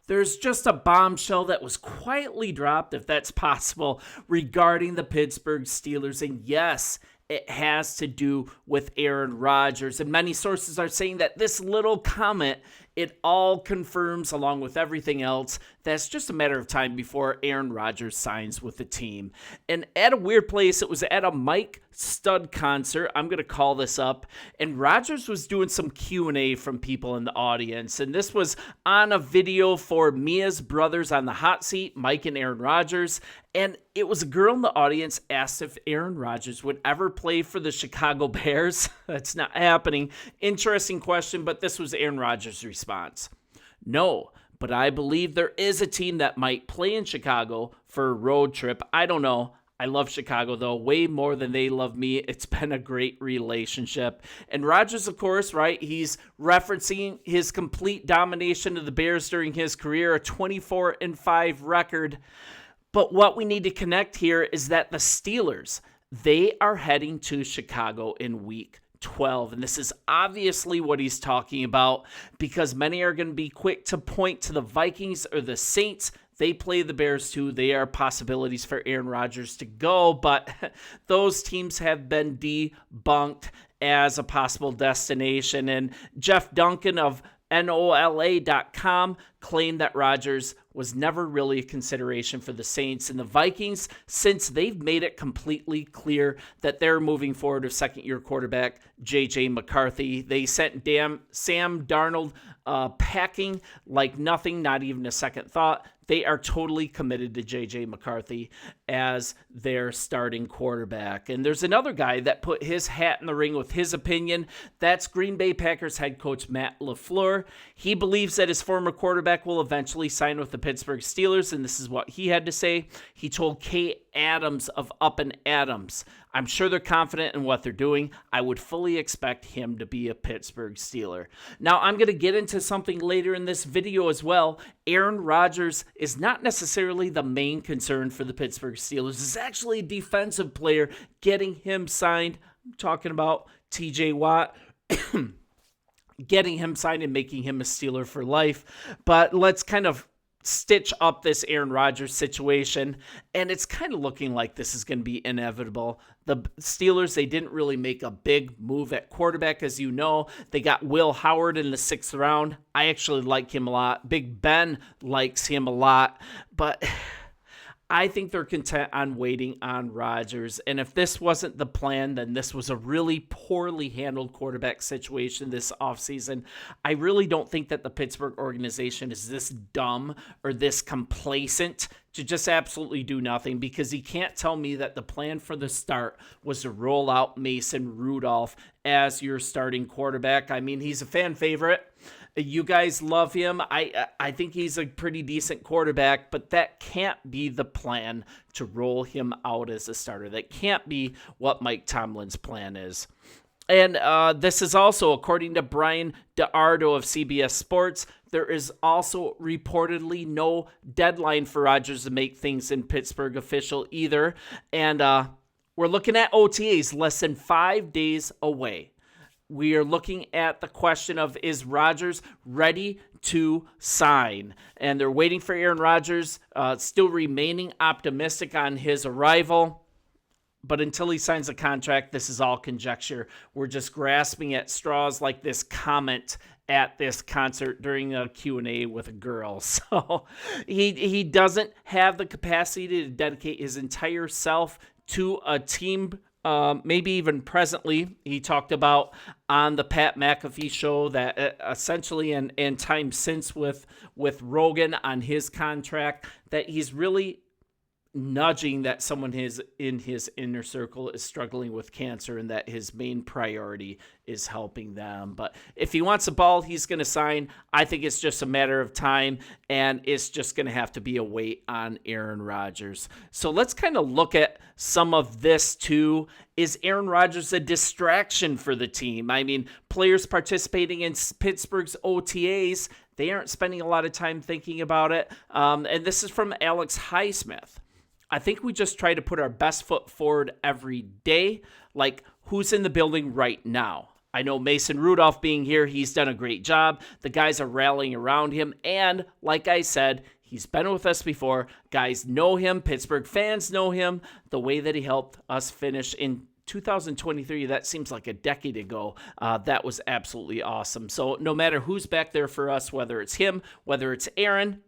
There's just a bombshell that was quietly dropped, if that's possible, regarding the Pittsburgh Steelers. And yes, it has to do with Aaron Rodgers. And many sources are saying that this little comment, it all confirms, along with everything else, that it's just a matter of time before Aaron Rodgers signs with the team. And at a weird place, it was at a Mike Stud concert. I'm going to call this up. And Rodgers was doing some Q&A from people in the audience. And this was on a video for Mia's Brothers on the Hot Seat, Mike and Aaron Rodgers. And it was a girl in the audience asked if Aaron Rodgers would ever play for the Chicago Bears. That's not happening. Interesting question, but this was Aaron Rodgers' response. No, but I believe there is a team that might play in Chicago for a road trip. I don't know. I love Chicago, though, way more than they love me. It's been a great relationship. And Rodgers, of course, right, he's referencing his complete domination of the Bears during his career, a 24-5 record. But what we need to connect here is that the Steelers, they are heading to Chicago in week 12. And this is obviously what he's talking about, because many are going to be quick to point to the Vikings or the Saints. They play the Bears too. They are possibilities for Aaron Rodgers to go, but those teams have been debunked as a possible destination. And Jeff Duncan of NOLA.com claimed that Rodgers was never really a consideration for the Saints and the Vikings, since they've made it completely clear that they're moving forward with second-year quarterback J.J. McCarthy. They sent Sam Darnold packing like nothing, not even a second thought. They are totally committed to J.J. McCarthy as their starting quarterback. And there's another guy that put his hat in the ring with his opinion. That's Green Bay Packers head coach Matt LaFleur. He believes that his former quarterback will eventually sign with the Pittsburgh Steelers, and this is what he had to say. He told Kay Adams of Up and Adams, "I'm sure they're confident in what they're doing. I would fully expect him to be a Pittsburgh Steeler." Now, I'm going to get into something later in this video as well. Aaron Rodgers is not necessarily the main concern for the Pittsburgh Steelers. It's actually a defensive player. Getting him signed, I'm talking about TJ Watt, getting him signed and making him a Steeler for life. But let's kind of stitch up this Aaron Rodgers situation, and it's kind of looking like this is going to be inevitable. The Steelers, they didn't really make a big move at quarterback, as you know. They got Will Howard in the 6th round. I actually like him a lot. Big Ben likes him a lot, but I think they're content on waiting on Rodgers. And if this wasn't the plan, then this was a really poorly handled quarterback situation this offseason. I really don't think that the Pittsburgh organization is this dumb or this complacent to just absolutely do nothing, because he can't tell me that the plan for the start was to roll out Mason Rudolph as your starting quarterback. I mean, he's a fan favorite. You guys love him. I think he's a pretty decent quarterback, but that can't be the plan to roll him out as a starter. That can't be what Mike Tomlin's plan is. And this is also, according to Brian DeArdo of CBS Sports, there is also reportedly no deadline for Rodgers to make things in Pittsburgh official either. And we're looking at OTAs less than 5 days away. We are looking at the question of, is Rodgers ready to sign? And they're waiting for Aaron Rodgers, still remaining optimistic on his arrival. But until he signs a contract, this is all conjecture. We're just grasping at straws like this comment at this concert during a Q&A with a girl. So he doesn't have the capacity to dedicate his entire self to a team. Maybe even presently, he talked about on the Pat McAfee show that essentially and time since with Rogan on his contract, that he's really nudging that someone in his inner circle is struggling with cancer and that his main priority is helping them. But if he wants a ball, he's going to sign. I think it's just a matter of time, and it's just going to have to be a wait on Aaron Rodgers. So let's kind of look at some of this too. Is Aaron Rodgers a distraction for the team? I mean, players participating in Pittsburgh's OTAs, they aren't spending a lot of time thinking about it. And this is from Alex Highsmith. I think we just try to put our best foot forward every day. Like, who's in the building right now? I know Mason Rudolph being here, he's done a great job. The guys are rallying around him. And like I said, he's been with us before. Guys know him. Pittsburgh fans know him. The way that he helped us finish in 2023, that seems like a decade ago. That was absolutely awesome. So no matter who's back there for us, whether it's him, whether it's Aaron,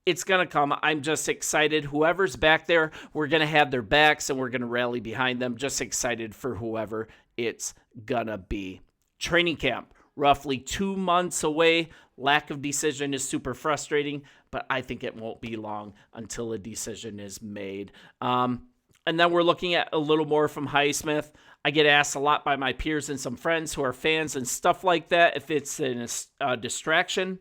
it's going to come. I'm just excited. Whoever's back there, we're going to have their backs and we're going to rally behind them. Just excited for whoever it's going to be. Training camp, roughly 2 months away. Lack of decision is super frustrating, but I think it won't be long until a decision is made. And then we're looking at a little more from Highsmith. I get asked a lot by my peers and some friends who are fans and stuff like that if it's a distraction.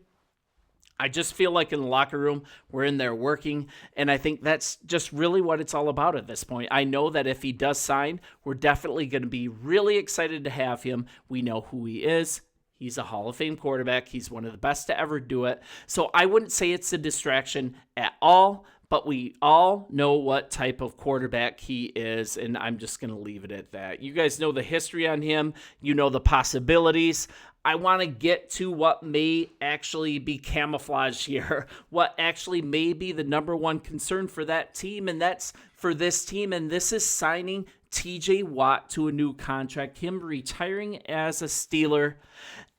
I just feel like in the locker room, we're in there working, and I think that's just really what it's all about at this point. I know that if he does sign, we're definitely going to be really excited to have him. We know who he is. He's a Hall of Fame quarterback. He's one of the best to ever do it. So I wouldn't say it's a distraction at all, but we all know what type of quarterback he is, and I'm just going to leave it at that. You guys know the history on him. You know the possibilities. I want to get to what may actually be camouflage here, what actually may be the number one concern for that team, and that's for this team, and this is signing TJ Watt to a new contract, him retiring as a Steeler,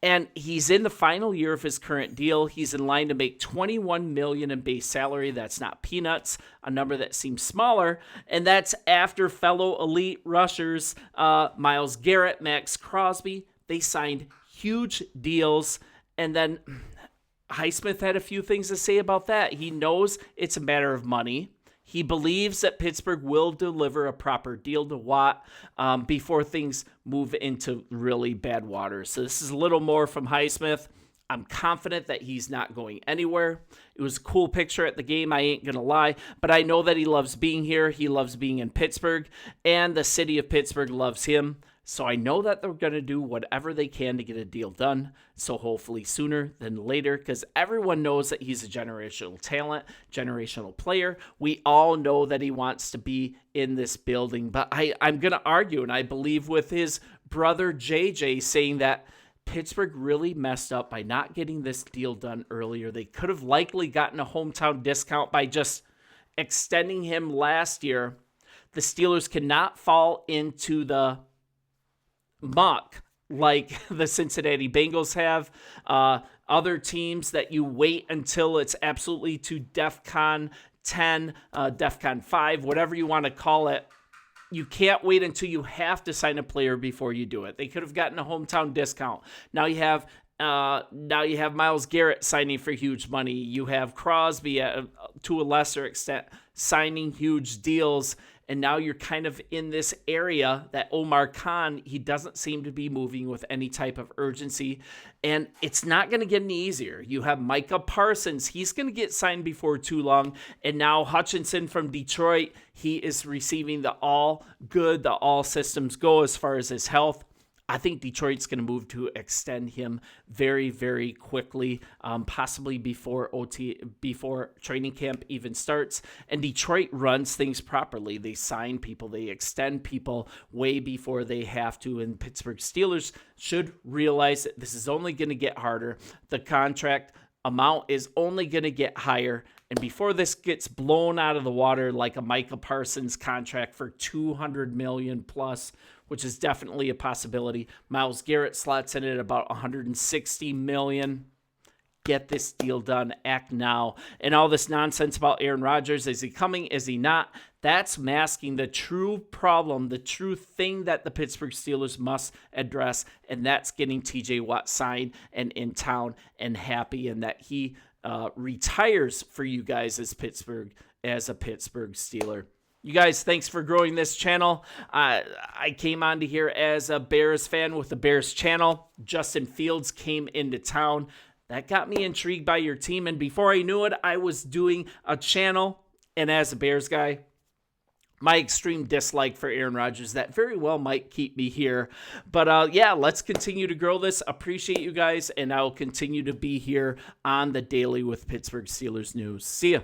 and he's in the final year of his current deal. He's in line to make $21 million in base salary. That's not peanuts, a number that seems smaller, and that's after fellow elite rushers Myles Garrett, Max Crosby. They signed huge deals, and then Highsmith had a few things to say about that. He knows it's a matter of money. He believes that Pittsburgh will deliver a proper deal to Watt before things move into really bad waters. So this is a little more from Highsmith. I'm confident that he's not going anywhere. It was a cool picture at the game, I ain't going to lie, but I know that he loves being here. He loves being in Pittsburgh, and the city of Pittsburgh loves him. So I know that they're going to do whatever they can to get a deal done. So hopefully sooner than later, because everyone knows that he's a generational talent, generational player. We all know that he wants to be in this building. But I'm going to argue, and I believe with his brother JJ saying that Pittsburgh really messed up by not getting this deal done earlier. They could have likely gotten a hometown discount by just extending him last year. The Steelers cannot fall into the muck like the Cincinnati Bengals have. Other teams that you wait until it's absolutely to DEFCON 10, DEFCON 5, whatever you want to call it. You can't wait until you have to sign a player before you do it. They could have gotten a hometown discount. Now you have Myles Garrett signing for huge money. You have Crosby to a lesser extent signing huge deals. And now you're kind of in this area that Omar Khan, he doesn't seem to be moving with any type of urgency. And it's not going to get any easier. You have Micah Parsons. He's going to get signed before too long. And now Hutchinson from Detroit, he is receiving the all good, the all systems go as far as his health. I think Detroit's going to move to extend him very, very quickly, possibly before training camp even starts. And Detroit runs things properly. They sign people, they extend people way before they have to. And Pittsburgh Steelers should realize that this is only going to get harder. The contract amount is only going to get higher. And before this gets blown out of the water like a Micah Parsons contract for $200 million plus, which is definitely a possibility. Myles Garrett slots in at about $160 million. Get this deal done. Act now. And all this nonsense about Aaron Rodgers, is he coming? Is he not? That's masking the true problem, the true thing that the Pittsburgh Steelers must address, and that's getting TJ Watt signed and in town and happy, and that he retires for you guys as a Pittsburgh Steeler. You guys, thanks for growing this channel. I came onto here as a Bears fan with the Bears channel. Justin Fields came into town. That got me intrigued by your team, and before I knew it, I was doing a channel, and as a Bears guy, my extreme dislike for Aaron Rodgers, that very well might keep me here. But yeah, let's continue to grow this. Appreciate you guys, and I'll continue to be here on the daily with Pittsburgh Steelers news. See ya.